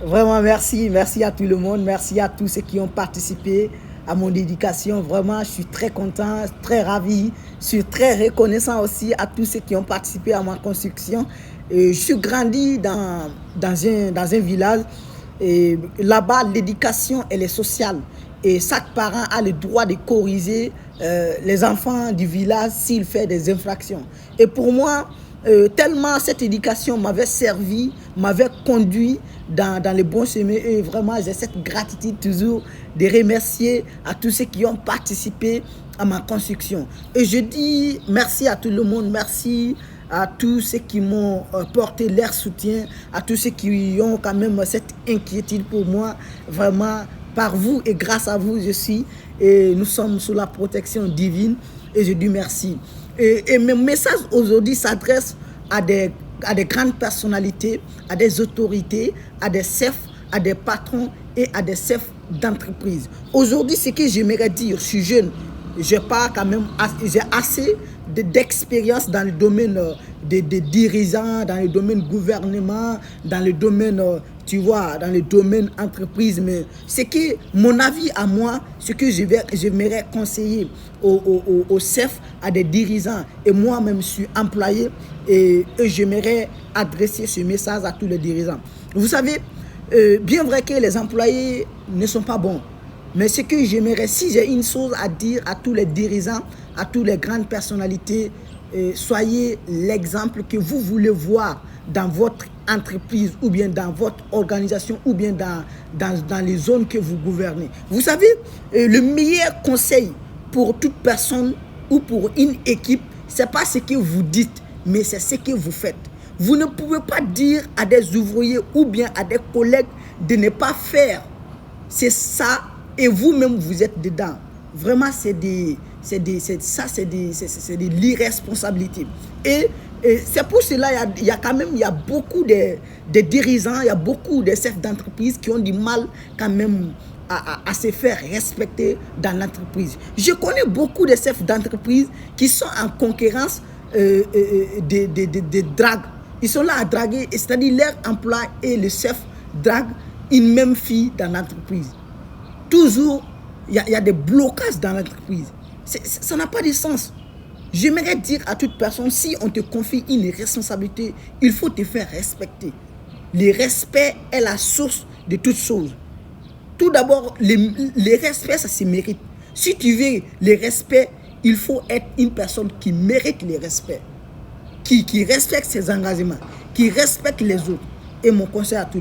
Vraiment, merci. Merci à tout le monde. Merci à tous ceux qui ont participé à mon éducation. Vraiment, je suis très content, très ravi. Je suis très reconnaissant aussi à tous ceux qui ont participé à ma construction. Et je suis grandi dans un village. Et là-bas, l'éducation, elle est sociale. Et chaque parent a le droit de corriger les enfants du village s'ils font des infractions. Et pour moi, tellement cette éducation m'avait servi, m'avait conduit dans les bons chemins. Et vraiment, j'ai cette gratitude toujours de remercier à tous ceux qui ont participé à ma construction. Et je dis merci à tout le monde, merci à tous ceux qui m'ont porté leur soutien, à tous ceux qui ont quand même cette inquiétude pour moi. Vraiment, par vous et grâce à vous, je suis et nous sommes sous la protection divine et je dis merci. Et mes messages aujourd'hui s'adressent à des grandes personnalités, à des autorités, à des chefs, à des patrons et à des chefs d'entreprise. Aujourd'hui, ce que j'aimerais dire, je suis jeune, j'ai assez d'expérience dans le domaine des dirigeants, dans le domaine gouvernement, dans le domaine, tu vois, dans le domaine entreprise. Mais c'est que mon avis à moi, ce que j'aimerais conseiller aux chefs, à des dirigeants, et moi-même je suis employé, et j'aimerais adresser ce message à tous les dirigeants. Vous savez, bien vrai que les employés ne sont pas bons, mais ce que j'aimerais, si j'ai une chose à dire à tous les dirigeants, à toutes les grandes personnalités, soyez l'exemple que vous voulez voir dans votre entreprise ou bien dans votre organisation ou bien dans les zones que vous gouvernez. Vous savez, le meilleur conseil pour toute personne ou pour une équipe, ce n'est pas ce que vous dites, mais c'est ce que vous faites. Vous ne pouvez pas dire à des ouvriers ou bien à des collègues de ne pas faire. C'est ça. Et vous-même, vous êtes dedans. Vraiment, c'est de l'irresponsabilité. Et c'est pour cela qu'il y a beaucoup de dirigeants, il y a beaucoup de chefs d'entreprise qui ont du mal quand même à se faire respecter dans l'entreprise. Je connais beaucoup de chefs d'entreprise qui sont en concurrence de drague. Ils sont là à draguer, c'est-à-dire leur emploi et le chef drague une même fille dans l'entreprise. Toujours, il y a des blocages dans l'entreprise. Ça n'a pas de sens. J'aimerais dire à toute personne, si on te confie une responsabilité, il faut te faire respecter. Le respect est la source de toutes choses. Tout d'abord, le respect, ça se mérite. Si tu veux le respect, il faut être une personne qui mérite le respect, qui respecte ses engagements, qui respecte les autres. Et mon conseil à tous